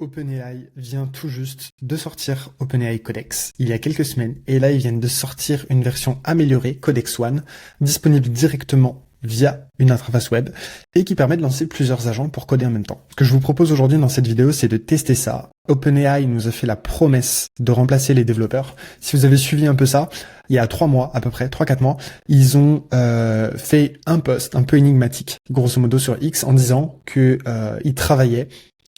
OpenAI vient tout juste de sortir OpenAI Codex il y a quelques semaines, et là ils viennent de sortir une version améliorée, Codex One, disponible directement via une interface web et qui permet de lancer plusieurs agents pour coder en même temps. Ce que je vous propose aujourd'hui dans cette vidéo, c'est de tester ça. OpenAI nous a fait la promesse de remplacer les développeurs. Si vous avez suivi un peu ça, il y a 3 mois à peu près, 3-4 mois, ils ont fait un post un peu énigmatique, grosso modo sur X, en disant que ils travaillaient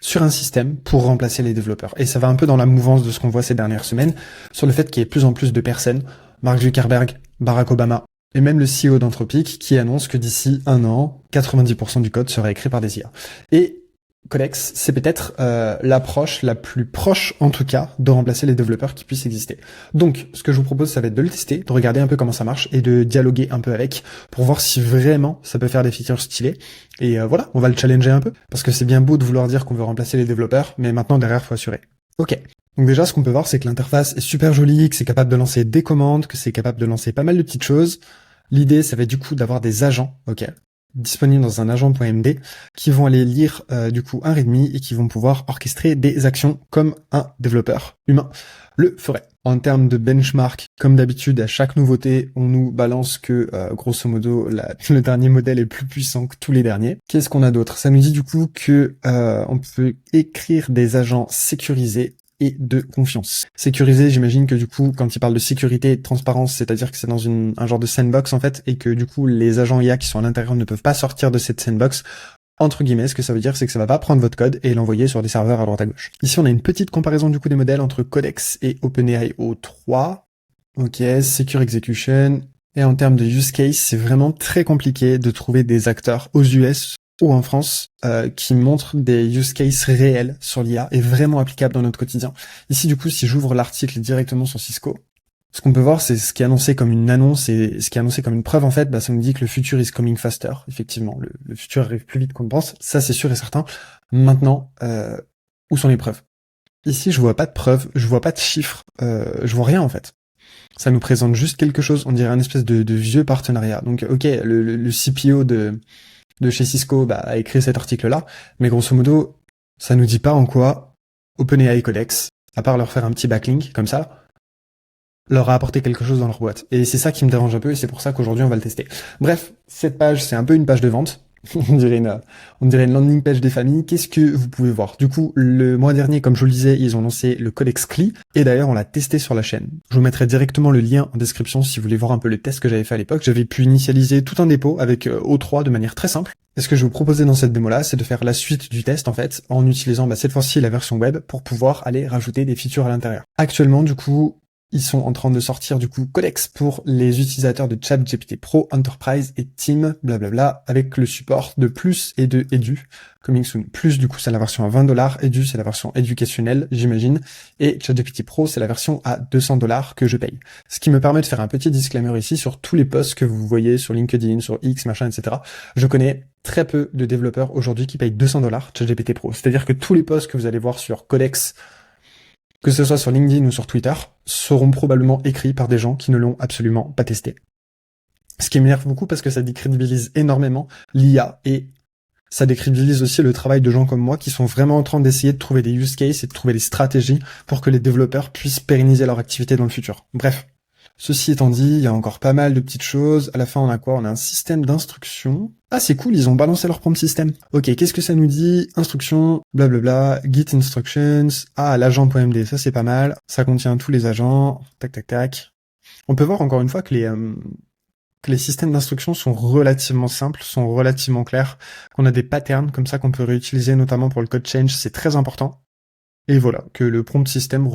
sur un système pour remplacer les développeurs. Et ça va un peu dans la mouvance de ce qu'on voit ces dernières semaines, sur le fait qu'il y ait de plus en plus de personnes, Mark Zuckerberg, Barack Obama, et même le CEO d'Anthropic, qui annonce que d'ici 1 an, 90% du code sera écrit par des IA. Et Codex, c'est peut-être l'approche la plus proche, en tout cas, de remplacer les développeurs qui puissent exister. Donc, ce que je vous propose, ça va être de le tester, de regarder un peu comment ça marche, et de dialoguer un peu avec, pour voir si vraiment ça peut faire des features stylées. Et voilà, on va le challenger un peu, parce que c'est bien beau de vouloir dire qu'on veut remplacer les développeurs, mais maintenant, derrière, faut assurer. Ok. Donc déjà, ce qu'on peut voir, c'est que l'interface est super jolie, que c'est capable de lancer des commandes, que c'est capable de lancer pas mal de petites choses. L'idée, ça va être du coup d'avoir des agents, ok, disponibles dans un agent.md, qui vont aller lire du coup un README et qui vont pouvoir orchestrer des actions comme un développeur humain le ferait. En termes de benchmark, comme d'habitude, à chaque nouveauté, on nous balance que, grosso modo, le dernier modèle est plus puissant que tous les derniers. Qu'est-ce qu'on a d'autre? Ça nous dit du coup que on peut écrire des agents sécurisés et de confiance. Sécurisé, j'imagine que du coup, quand il parle de sécurité et de transparence, c'est-à-dire que c'est dans un genre de sandbox en fait, et que du coup, les agents IA qui sont à l'intérieur ne peuvent pas sortir de cette sandbox. Entre guillemets, ce que ça veut dire, c'est que ça va pas prendre votre code et l'envoyer sur des serveurs à droite à gauche. Ici, on a une petite comparaison du coup des modèles entre Codex et OpenAI O3. Ok, Secure Execution. Et en termes de use case, c'est vraiment très compliqué de trouver des acteurs aux US ou en France qui montrent des use cases réels sur l'IA et vraiment applicables dans notre quotidien. Ici, du coup, si j'ouvre l'article directement sur Cisco, ce qu'on peut voir, c'est ce qui est annoncé comme une annonce et ce qui est annoncé comme une preuve, en fait, ça nous dit que le futur is coming faster. Effectivement, le futur arrive plus vite qu'on ne pense. Ça, c'est sûr et certain. Maintenant, où sont les preuves? Ici, je vois pas de preuves, je vois pas de chiffres, je vois rien, en fait. Ça nous présente juste quelque chose, on dirait un espèce de vieux partenariat. Donc, ok, le CPO de chez Cisco a écrit cet article-là, mais grosso modo, ça nous dit pas en quoi OpenAI Codex, à part leur faire un petit backlink, comme ça, leur a apporté quelque chose dans leur boîte. Et c'est ça qui me dérange un peu, et c'est pour ça qu'aujourd'hui on va le tester. Bref, cette page, c'est un peu une page de vente. on dirait une landing page des familles. Qu'est-ce que vous pouvez voir? Du coup, le mois dernier, comme je vous le disais, ils ont lancé le Codex CLI, et d'ailleurs, on l'a testé sur la chaîne. Je vous mettrai directement le lien en description si vous voulez voir un peu le test que j'avais fait à l'époque. J'avais pu initialiser tout un dépôt avec O3 de manière très simple. Et ce que je vais vous proposer dans cette démo-là, c'est de faire la suite du test, en fait, en utilisant cette fois-ci la version web pour pouvoir aller rajouter des features à l'intérieur. Actuellement, du coup, ils sont en train de sortir du coup Codex pour les utilisateurs de ChatGPT Pro, Enterprise et Team, blablabla, avec le support de Plus et de Edu, coming soon. Plus du coup c'est la version à $20, Edu c'est la version éducationnelle, j'imagine, et ChatGPT Pro c'est la version à $200 que je paye. Ce qui me permet de faire un petit disclaimer ici sur tous les posts que vous voyez sur LinkedIn, sur X, machin, etc. Je connais très peu de développeurs aujourd'hui qui payent $200 ChatGPT Pro. C'est-à-dire que tous les posts que vous allez voir sur Codex, que ce soit sur LinkedIn ou sur Twitter, seront probablement écrits par des gens qui ne l'ont absolument pas testé. Ce qui m'énerve beaucoup parce que ça décrédibilise énormément l'IA et ça décrédibilise aussi le travail de gens comme moi qui sont vraiment en train d'essayer de trouver des use cases et de trouver des stratégies pour que les développeurs puissent pérenniser leur activité dans le futur. Bref. Ceci étant dit, il y a encore pas mal de petites choses. À la fin, on a quoi? On a un système d'instruction. Ah, c'est cool, ils ont balancé leur prompt system. Ok, qu'est-ce que ça nous dit? Instruction, blablabla, git instructions. Ah, l'agent.md, ça c'est pas mal. Ça contient tous les agents. Tac, tac, tac. On peut voir encore une fois que les systèmes d'instruction sont relativement simples, sont relativement clairs, qu'on a des patterns comme ça qu'on peut réutiliser notamment pour le code change, c'est très important. Et voilà, que le prompt system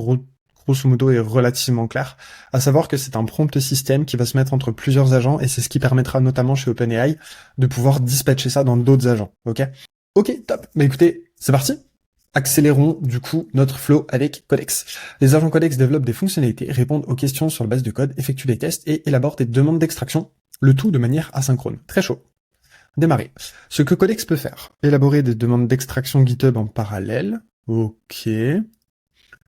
grosso modo est relativement clair, à savoir que c'est un prompt système qui va se mettre entre plusieurs agents et c'est ce qui permettra notamment chez OpenAI de pouvoir dispatcher ça dans d'autres agents, ok? Ok, top. Bah écoutez, c'est parti. Accélérons du coup notre flow avec Codex. Les agents Codex développent des fonctionnalités, répondent aux questions sur la base de code, effectuent des tests et élaborent des demandes d'extraction, le tout de manière asynchrone. Très chaud. Démarrer. Ce que Codex peut faire. Élaborer des demandes d'extraction GitHub en parallèle. Ok.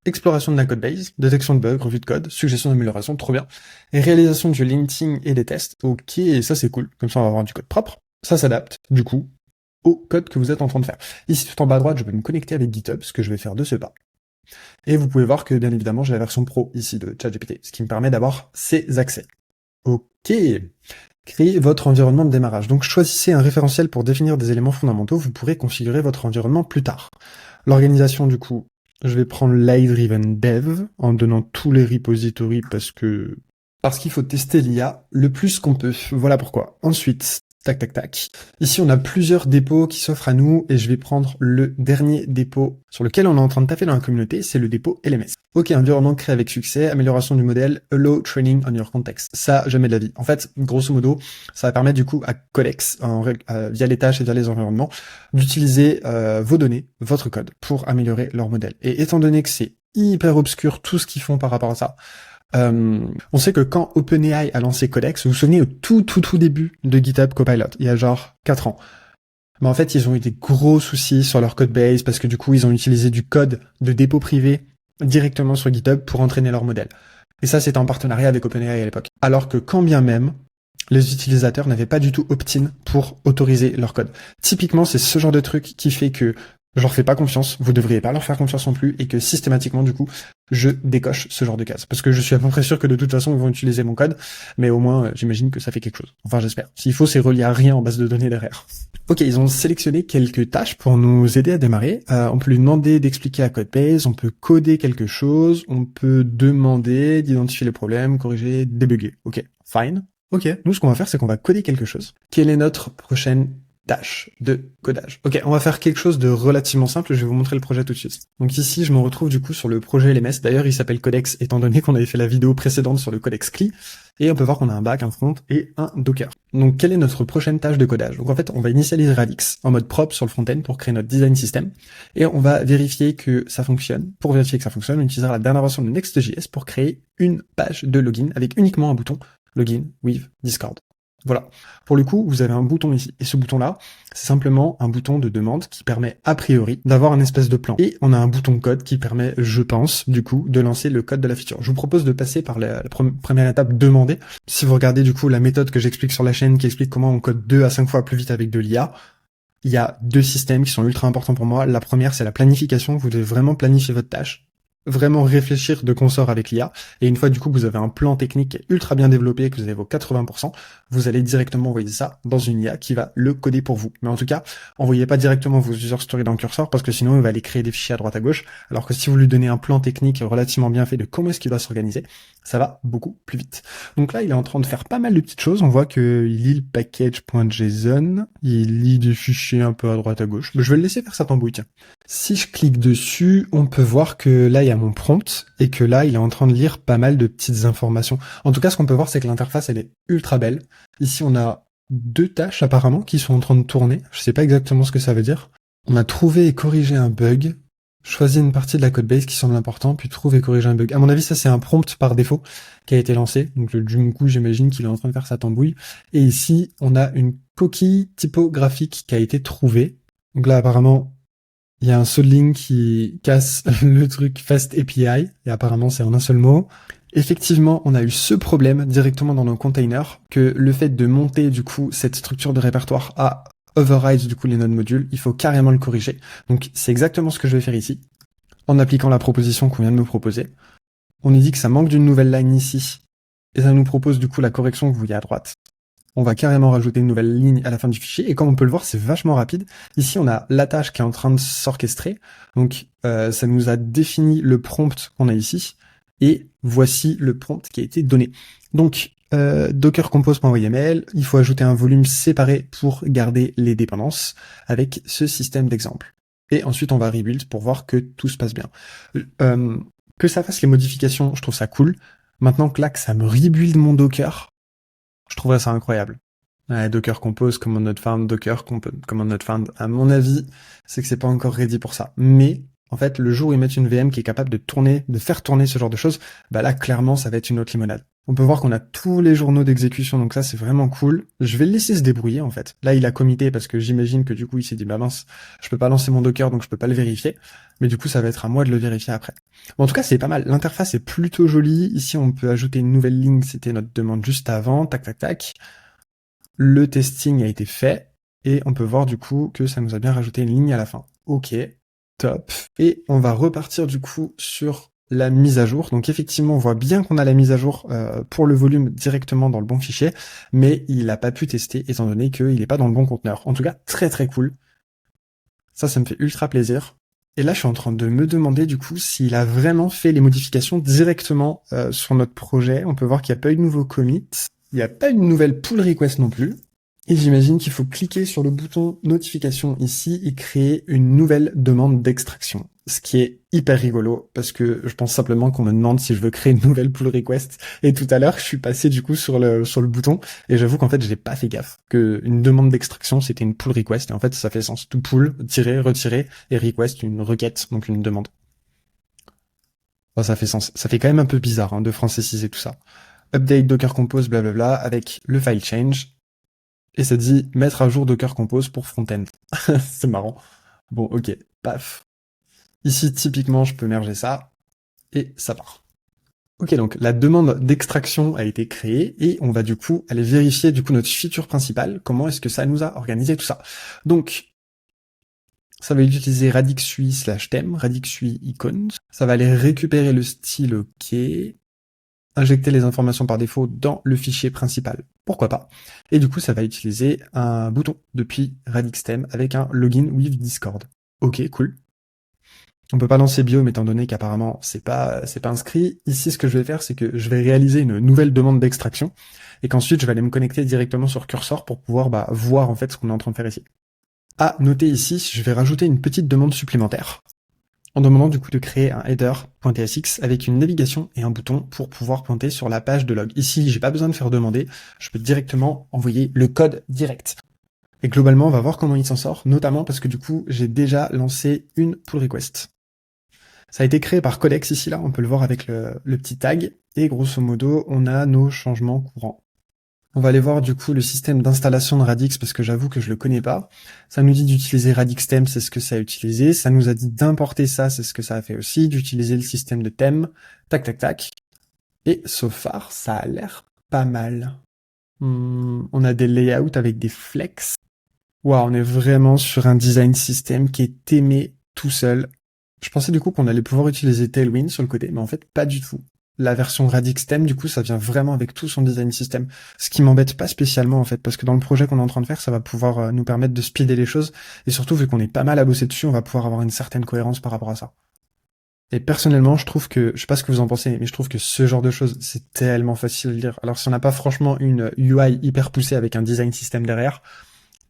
Exploration de la codebase, détection de bugs, revue de code, suggestion d'amélioration, trop bien. Et réalisation du linting et des tests. Ok, et ça c'est cool. Comme ça on va avoir du code propre. Ça s'adapte, du coup, au code que vous êtes en train de faire. Ici, tout en bas à droite, je vais me connecter avec GitHub, ce que je vais faire de ce pas. Et vous pouvez voir que, bien évidemment, j'ai la version pro ici de ChatGPT, ce qui me permet d'avoir ces accès. Ok. Créez votre environnement de démarrage. Donc, choisissez un référentiel pour définir des éléments fondamentaux. Vous pourrez configurer votre environnement plus tard. L'organisation, du coup, je vais prendre l'AI-Driven Dev en donnant tous les repositories parce qu'il faut tester l'IA le plus qu'on peut. Voilà pourquoi. Ensuite, tac, tac, tac. Ici, on a plusieurs dépôts qui s'offrent à nous et je vais prendre le dernier dépôt sur lequel on est en train de taffer dans la communauté, c'est le dépôt LMS. Ok, environnement créé avec succès, amélioration du modèle, allow training on your context. Ça, jamais de la vie. En fait, grosso modo, ça va permettre du coup à Codex, via les tâches et via les environnements, d'utiliser vos données, votre code, pour améliorer leur modèle. Et étant donné que c'est hyper obscur tout ce qu'ils font par rapport à ça, on sait que quand OpenAI a lancé Codex, vous vous souvenez au tout début de GitHub Copilot, il y a genre 4 ans. Mais en fait, ils ont eu des gros soucis sur leur codebase parce que du coup, ils ont utilisé du code de dépôt privé directement sur GitHub pour entraîner leur modèle. Et ça, c'était en partenariat avec OpenAI à l'époque. Alors que quand bien même, les utilisateurs n'avaient pas du tout opt-in pour autoriser leur code. Typiquement, c'est ce genre de truc qui fait que je leur fais pas confiance, vous devriez pas leur faire confiance non plus, et que systématiquement, du coup, je décoche ce genre de case. Parce que je suis à peu près sûr que de toute façon, ils vont utiliser mon code, mais au moins, j'imagine que ça fait quelque chose. Enfin, j'espère. S'il faut, c'est relié à rien en base de données derrière. Ok, ils ont sélectionné quelques tâches pour nous aider à démarrer. On peut lui demander d'expliquer à Codebase, on peut coder quelque chose, on peut demander d'identifier les problèmes, corriger, débugger. Ok, fine. Ok, nous, ce qu'on va faire, c'est qu'on va coder quelque chose. Quelle est notre prochaine tâche de codage? Ok, on va faire quelque chose de relativement simple, je vais vous montrer le projet tout de suite. Donc ici, je me retrouve du coup sur le projet LMS. D'ailleurs, il s'appelle Codex, étant donné qu'on avait fait la vidéo précédente sur le Codex CLI. Et on peut voir qu'on a un back, un front et un Docker. Donc, quelle est notre prochaine tâche de codage? Donc, en fait, on va initialiser Radix en mode propre sur le front-end pour créer notre design system. Et on va vérifier que ça fonctionne. Pour vérifier que ça fonctionne, on utilisera la dernière version de Next.js pour créer une page de login avec uniquement un bouton Login with Discord. Voilà. Pour le coup, vous avez un bouton ici. Et ce bouton-là, c'est simplement un bouton de demande qui permet, a priori, d'avoir un espèce de plan. Et on a un bouton code qui permet, je pense, du coup, de lancer le code de la feature. Je vous propose de passer par la première étape, demander. Si vous regardez, du coup, la méthode que j'explique sur la chaîne, qui explique comment on code 2 à 5 fois plus vite avec de l'IA, il y a 2 systèmes qui sont ultra importants pour moi. La première, c'est la planification. Vous devez vraiment planifier votre tâche. Vraiment réfléchir de consort avec l'IA, et une fois du coup que vous avez un plan technique qui est ultra bien développé et que vous avez vos 80%, vous allez directement envoyer ça dans une IA qui va le coder pour vous. Mais en tout cas, envoyez pas directement vos user stories dans le cursor parce que sinon il va aller créer des fichiers à droite à gauche, alors que si vous lui donnez un plan technique relativement bien fait de comment est-ce qu'il va s'organiser, ça va beaucoup plus vite. Donc là, il est en train de faire pas mal de petites choses. On voit qu'il lit le package.json, il lit des fichiers un peu à droite à gauche. Mais je vais le laisser faire sa tambouille, tiens. Si je clique dessus, on peut voir que là, il y a mon prompt et que là, il est en train de lire pas mal de petites informations. En tout cas, ce qu'on peut voir, c'est que l'interface, elle est ultra belle. Ici, on a 2 tâches apparemment qui sont en train de tourner. Je sais pas exactement ce que ça veut dire. On a trouvé et corrigé un bug. Choisir une partie de la codebase qui semble important, puis trouver et corriger un bug. À mon avis, ça c'est un prompt par défaut qui a été lancé. Donc du coup, j'imagine qu'il est en train de faire sa tambouille. Et ici, on a une coquille typographique qui a été trouvée. Donc là, apparemment, il y a un solding qui casse le truc Fast API. Et apparemment, c'est en un seul mot. Effectivement, on a eu ce problème directement dans nos containers, que le fait de monter du coup cette structure de répertoire a override du coup les nodes modules, il faut carrément le corriger. Donc c'est exactement ce que je vais faire ici, en appliquant la proposition qu'on vient de me proposer. On nous dit que ça manque d'une nouvelle ligne ici, et ça nous propose du coup la correction que vous voyez à droite. On va carrément rajouter une nouvelle ligne à la fin du fichier, et comme on peut le voir, c'est vachement rapide. Ici, on a la tâche qui est en train de s'orchestrer, donc ça nous a défini le prompt qu'on a ici, et voici le prompt qui a été donné. Donc, Docker compose.yml, il faut ajouter un volume séparé pour garder les dépendances avec ce système d'exemple. Et ensuite, on va rebuild pour voir que tout se passe bien. Que ça fasse les modifications, je trouve ça cool. Maintenant que là, que ça me rebuild mon Docker, je trouverais ça incroyable. Docker compose, command not found, Docker command not found. À mon avis, c'est que c'est pas encore ready pour ça. Mais en fait, le jour où ils mettent une VM qui est capable de faire tourner ce genre de choses, bah là, clairement, ça va être une autre limonade. On peut voir qu'on a tous les journaux d'exécution, donc ça, c'est vraiment cool. Je vais le laisser se débrouiller, en fait. Là, il a commité parce que j'imagine que du coup, il s'est dit, bah mince, je peux pas lancer mon Docker, donc je peux pas le vérifier. Mais du coup, ça va être à moi de le vérifier après. Bon, en tout cas, c'est pas mal. L'interface est plutôt jolie. Ici, on peut ajouter une nouvelle ligne. C'était notre demande juste avant. Tac, tac, tac. Le testing a été fait. Et on peut voir du coup que ça nous a bien rajouté une ligne à la fin. Ok, top. Et on va repartir du coup sur la mise à jour. Donc effectivement, on voit bien qu'on a la mise à jour pour le volume directement dans le bon fichier, mais il n'a pas pu tester étant donné qu'il n'est pas dans le bon conteneur. En tout cas, très très cool. Ça me fait ultra plaisir. Et là, je suis en train de me demander du coup s'il a vraiment fait les modifications directement sur notre projet. On peut voir qu'il n'y a pas eu de nouveau commit. Il n'y a pas une nouvelle pull request non plus. Et j'imagine qu'il faut cliquer sur le bouton notification ici et créer une nouvelle demande d'extraction. Ce qui est hyper rigolo parce que je pense simplement qu'on me demande si je veux créer une nouvelle pull request. Et tout à l'heure, je suis passé du coup sur le bouton et j'avoue qu'en fait, j'ai pas fait gaffe que une demande d'extraction, c'était une pull request. Et en fait, ça fait sens. Tout pull, tirer, retirer et request, une requête, donc une demande. Enfin, ça fait sens. Ça fait quand même un peu bizarre de franciciser tout ça. Update Docker Compose, blablabla, avec le file change. Et ça dit mettre à jour Docker Compose pour front-end. C'est marrant. Bon, ok, paf. Ici, typiquement, je peux merger ça, et ça part. Ok, donc la demande d'extraction a été créée, et on va du coup aller vérifier du coup notre feature principale, comment est-ce que ça nous a organisé tout ça. Donc, ça va utiliser radix UI /theme, radix UI icons. Ça va aller récupérer le style OK, injecter les informations par défaut dans le fichier principal, pourquoi pas. Et du coup, ça va utiliser un bouton depuis RadixTheme avec un login with Discord. Ok, cool. On peut pas lancer Biome étant donné qu'apparemment c'est pas inscrit. Ici, ce que je vais faire, c'est que je vais réaliser une nouvelle demande d'extraction et qu'ensuite je vais aller me connecter directement sur Cursor pour pouvoir voir en fait ce qu'on est en train de faire ici. À noter ici, je vais rajouter une petite demande supplémentaire en demandant du coup de créer un header.tsx avec une navigation et un bouton pour pouvoir pointer sur la page de log. Ici, j'ai pas besoin de faire demander, je peux directement envoyer le code direct. Et globalement, on va voir comment il s'en sort, notamment parce que du coup, j'ai déjà lancé une pull request. Ça a été créé par Codex ici, là, on peut le voir avec le petit tag, et grosso modo, on a nos changements courants. On va aller voir du coup le système d'installation de Radix parce que j'avoue que je le connais pas. Ça nous dit d'utiliser RadixTheme, c'est ce que ça a utilisé. Ça nous a dit d'importer ça, c'est ce que ça a fait aussi, d'utiliser le système de thème. Tac, tac, tac. Et so far, ça a l'air pas mal. On a des layouts avec des flex. Waouh, on est vraiment sur un design system qui est aimé tout seul. Je pensais du coup qu'on allait pouvoir utiliser Tailwind sur le côté, mais en fait pas du tout. La version RadixTheme, du coup, ça vient vraiment avec tout son design system. Ce qui m'embête pas spécialement, en fait, parce que dans le projet qu'on est en train de faire, ça va pouvoir nous permettre de speeder les choses. Et surtout, vu qu'on est pas mal à bosser dessus, on va pouvoir avoir une certaine cohérence par rapport à ça. Et personnellement, je trouve que, je sais pas ce que vous en pensez, mais je trouve que ce genre de choses, c'est tellement facile à lire. Alors si on n'a pas franchement une UI hyper poussée avec un design system derrière,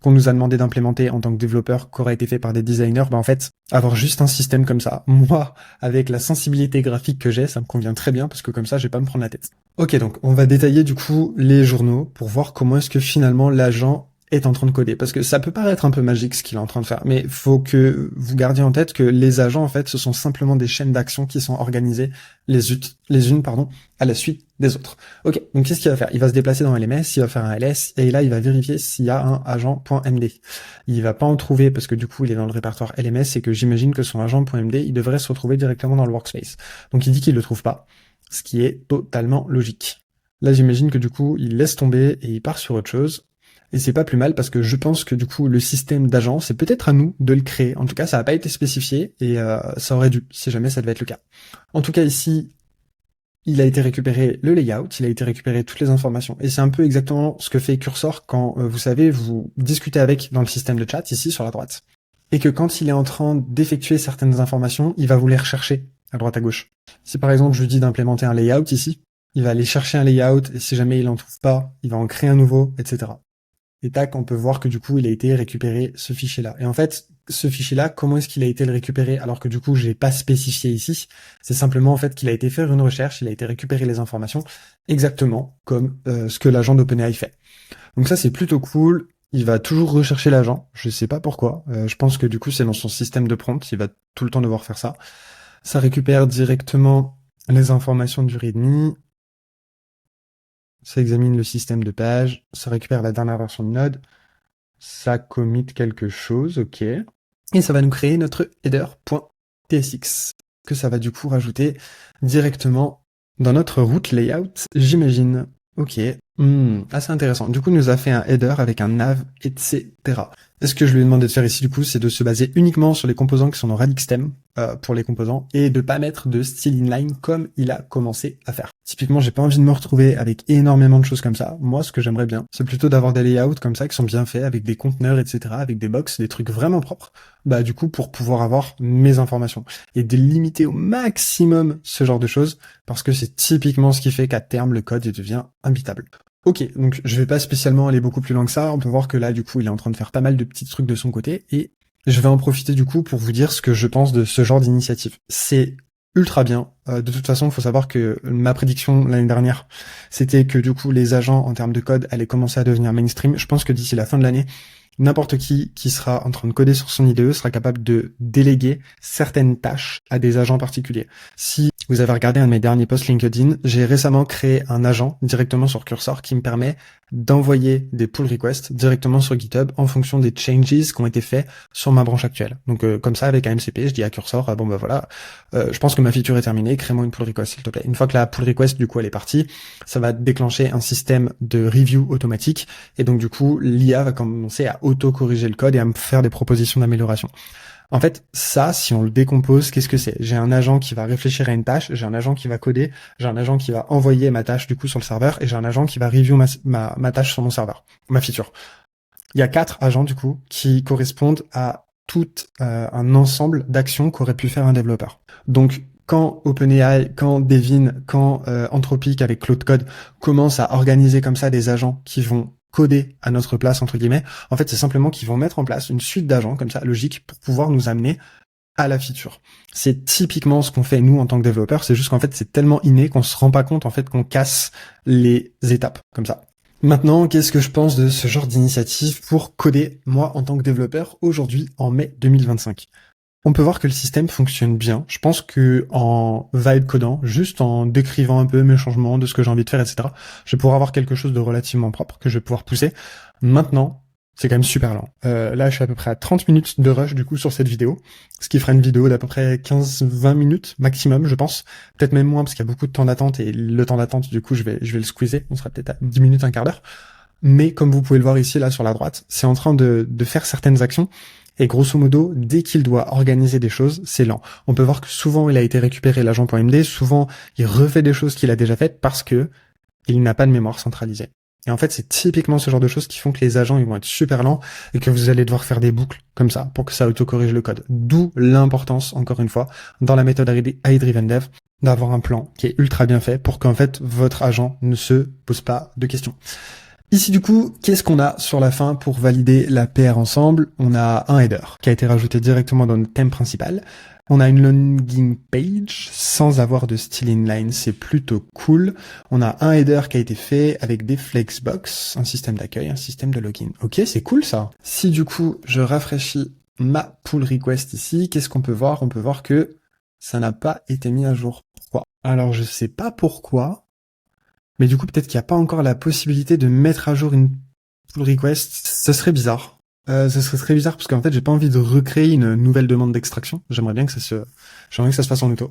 qu'on nous a demandé d'implémenter en tant que développeur, qu'aurait été fait par des designers, en fait, avoir juste un système comme ça, moi, avec la sensibilité graphique que j'ai, ça me convient très bien, parce que comme ça, je vais pas me prendre la tête. Ok, donc, on va détailler du coup les journaux pour voir comment est-ce que finalement l'agent est en train de coder, parce que ça peut paraître un peu magique ce qu'il est en train de faire, mais faut que vous gardiez en tête que les agents, en fait, ce sont simplement des chaînes d'action qui sont organisées les unes, à la suite des autres. Ok, donc qu'est-ce qu'il va faire? Il va se déplacer dans LMS, il va faire un ls, et là il va vérifier s'il y a un agent.md. Il va pas en trouver parce que du coup il est dans le répertoire LMS et que j'imagine que son agent.md, il devrait se retrouver directement dans le workspace. Donc il dit qu'il le trouve pas, ce qui est totalement logique. Là j'imagine que du coup il laisse tomber et il part sur autre chose. Et c'est pas plus mal parce que je pense que du coup le système d'agent, c'est peut-être à nous de le créer. En tout cas, ça n'a pas été spécifié et ça aurait dû, si jamais ça devait être le cas. En tout cas ici, il a été récupéré le layout, il a été récupéré toutes les informations. Et c'est un peu exactement ce que fait Cursor quand, vous savez, vous discutez avec dans le système de chat, ici sur la droite. Et que quand il est en train d'effectuer certaines informations, il va vous les rechercher à droite à gauche. Si par exemple je lui dis d'implémenter un layout ici, il va aller chercher un layout et si jamais il en trouve pas, il va en créer un nouveau, etc. Et tac, on peut voir que du coup, il a été récupéré ce fichier-là. Et en fait, ce fichier-là, comment est-ce qu'il a été le récupéré alors que du coup, je l'ai pas spécifié ici? C'est simplement en fait qu'il a été faire une recherche, il a été récupérer les informations exactement comme ce que l'agent d'OpenAI fait. Donc ça, c'est plutôt cool. Il va toujours rechercher l'agent. Je sais pas pourquoi. Je pense que du coup, c'est dans son système de prompt. Il va tout le temps devoir faire ça. Ça récupère directement les informations du README. Ça examine le système de page, ça récupère la dernière version de Node, ça commit quelque chose, ok. Et ça va nous créer notre header.tsx, que ça va du coup rajouter directement dans notre route layout, j'imagine. Ok, Assez intéressant. Du coup, il nous a fait un header avec un nav, etc. Et ce que je lui ai demandé de faire ici, du coup, c'est de se baser uniquement sur les composants qui sont dans RadixTem pour les composants et de pas mettre de style inline comme il a commencé à faire. Typiquement, j'ai pas envie de me retrouver avec énormément de choses comme ça. Moi, ce que j'aimerais bien, c'est plutôt d'avoir des layouts comme ça qui sont bien faits avec des conteneurs, etc., avec des box, des trucs vraiment propres. Bah, du coup, pour pouvoir avoir mes informations et de limiter au maximum ce genre de choses parce que c'est typiquement ce qui fait qu'à terme, le code il devient imbitable. Ok, donc je vais pas spécialement aller beaucoup plus loin que ça. On peut voir que là, du coup, il est en train de faire pas mal de petits trucs de son côté et je vais en profiter du coup pour vous dire ce que je pense de ce genre d'initiative. C'est ultra bien. De toute façon, il faut savoir que ma prédiction l'année dernière, c'était que du coup, les agents en termes de code allaient commencer à devenir mainstream. Je pense que d'ici la fin de l'année, n'importe qui sera en train de coder sur son IDE sera capable de déléguer certaines tâches à des agents particuliers. Si vous avez regardé un de mes derniers posts LinkedIn, j'ai récemment créé un agent directement sur Cursor qui me permet d'envoyer des pull requests directement sur GitHub en fonction des changes qui ont été faits sur ma branche actuelle. Donc comme ça, avec un MCP, je dis à Cursor, ah bon bah voilà, je pense que ma feature est terminée, crée-moi une pull request s'il te plaît. Une fois que la pull request du coup elle est partie, ça va déclencher un système de review automatique et donc du coup l'IA va commencer à auto-corriger le code et à me faire des propositions d'amélioration. En fait, ça, si on le décompose, qu'est-ce que c'est? J'ai un agent qui va réfléchir à une tâche, j'ai un agent qui va coder, j'ai un agent qui va envoyer ma tâche du coup sur le serveur, et j'ai un agent qui va review ma tâche sur mon serveur, ma feature. Il y a 4 agents du coup qui correspondent à tout un ensemble d'actions qu'aurait pu faire un développeur. Donc quand OpenAI, quand Devin, quand Anthropic avec Claude Code commencent à organiser comme ça des agents qui vont coder à notre place entre guillemets, en fait c'est simplement qu'ils vont mettre en place une suite d'agents comme ça logique pour pouvoir nous amener à la feature. C'est typiquement ce qu'on fait nous en tant que développeurs, c'est juste qu'en fait c'est tellement inné qu'on se rend pas compte en fait qu'on casse les étapes comme ça. Maintenant, qu'est-ce que je pense de ce genre d'initiative pour coder moi en tant que développeur aujourd'hui en mai 2025? On peut voir que le système fonctionne bien. Je pense que en vibe codant, juste en décrivant un peu mes changements, de ce que j'ai envie de faire, etc., je vais pouvoir avoir quelque chose de relativement propre que je vais pouvoir pousser. Maintenant, c'est quand même super lent. Là, je suis à peu près à 30 minutes de rush du coup sur cette vidéo, ce qui fera une vidéo d'à peu près 15-20 minutes maximum, je pense. Peut-être même moins parce qu'il y a beaucoup de temps d'attente et le temps d'attente, du coup, je vais le squeezer. On sera peut-être à 10 minutes, un quart d'heure. Mais comme vous pouvez le voir ici, là, sur la droite, c'est en train de faire certaines actions. Et grosso modo, dès qu'il doit organiser des choses, c'est lent. On peut voir que souvent il a été récupéré l'agent.md, souvent il refait des choses qu'il a déjà faites parce que il n'a pas de mémoire centralisée. Et en fait, c'est typiquement ce genre de choses qui font que les agents ils vont être super lents et que vous allez devoir faire des boucles comme ça pour que ça autocorrige le code. D'où l'importance, encore une fois, dans la méthode AI-Driven Dev, d'avoir un plan qui est ultra bien fait pour qu'en fait votre agent ne se pose pas de questions. Ici du coup, qu'est-ce qu'on a sur la fin pour valider la PR ensemble? On a un header qui a été rajouté directement dans notre thème principal. On a une landing page sans avoir de style inline, c'est plutôt cool. On a un header qui a été fait avec des flexbox, un système d'accueil, un système de login. Ok, c'est cool ça. Si du coup, je rafraîchis ma pull request ici, qu'est-ce qu'on peut voir? On peut voir que ça n'a pas été mis à jour. Pourquoi? Alors je sais pas pourquoi. Mais du coup, peut-être qu'il n'y a pas encore la possibilité de mettre à jour une pull request. Ce serait bizarre. Ce serait très bizarre parce qu'en fait, j'ai pas envie de recréer une nouvelle demande d'extraction. J'aimerais bien que ça se fasse en auto.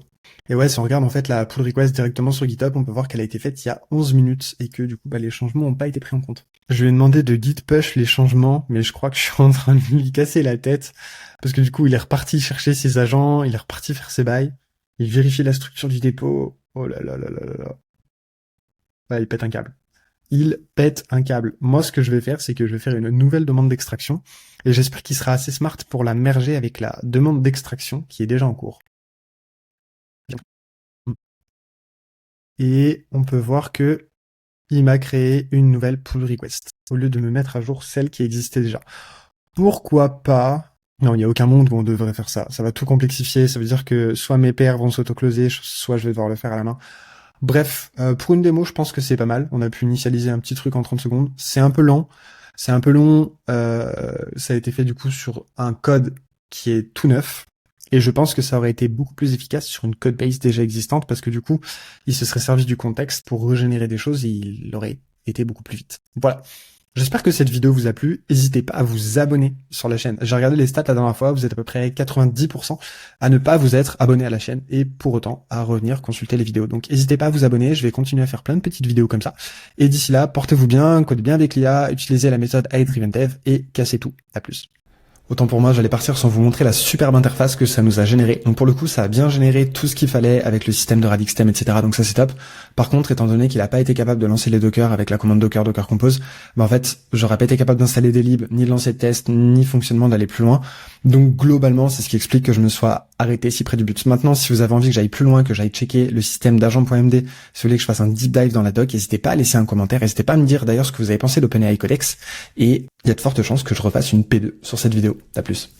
Et ouais, si on regarde en fait la pull request directement sur GitHub, on peut voir qu'elle a été faite il y a 11 minutes et que du coup, les changements n'ont pas été pris en compte. Je lui ai demandé de git push les changements, mais je crois que je suis en train de lui casser la tête parce que du coup, il est reparti chercher ses agents, il est reparti faire ses bails, il vérifie la structure du dépôt. Oh là là là là là là. Ouais, il pète un câble. Il pète un câble. Moi, ce que je vais faire, c'est que je vais faire une nouvelle demande d'extraction et j'espère qu'il sera assez smart pour la merger avec la demande d'extraction qui est déjà en cours. Et on peut voir que il m'a créé une nouvelle pull request au lieu de me mettre à jour celle qui existait déjà. Pourquoi pas? Non, il n'y a aucun monde où on devrait faire ça. Ça va tout complexifier. Ça veut dire que soit mes pairs vont s'auto-closer, soit je vais devoir le faire à la main. Bref, pour une démo, je pense que c'est pas mal. On a pu initialiser un petit truc en 30 secondes. C'est un peu lent. C'est un peu long. Ça a été fait du coup sur un code qui est tout neuf. Et je pense que ça aurait été beaucoup plus efficace sur une code base déjà existante parce que du coup, il se serait servi du contexte pour régénérer des choses et il aurait été beaucoup plus vite. Voilà. J'espère que cette vidéo vous a plu. N'hésitez pas à vous abonner sur la chaîne. J'ai regardé les stats la dernière fois, vous êtes à peu près 90% à ne pas vous être abonné à la chaîne et pour autant à revenir consulter les vidéos. Donc n'hésitez pas à vous abonner, je vais continuer à faire plein de petites vidéos comme ça. Et d'ici là, portez-vous bien, codez bien avec l'IA, utilisez la méthode AI Driven Dev et cassez tout. À plus. Autant pour moi, j'allais partir sans vous montrer la superbe interface que ça nous a généré. Donc pour le coup, ça a bien généré tout ce qu'il fallait avec le système de RadixStem, etc. Donc ça c'est top. Par contre, étant donné qu'il n'a pas été capable de lancer les Docker avec la commande Docker Compose, en fait, j'aurais pas été capable d'installer des libs, ni de lancer de tests, ni fonctionnement d'aller plus loin. Donc globalement, c'est ce qui explique que je me sois arrêté si près du but. Maintenant, si vous avez envie que j'aille plus loin, que j'aille checker le système d'agent.md, si vous voulez que je fasse un deep dive dans la doc, n'hésitez pas à laisser un commentaire, n'hésitez pas à me dire d'ailleurs ce que vous avez pensé d'OpenAI Codex, et il y a de fortes chances que je refasse une P2 sur cette vidéo. À plus.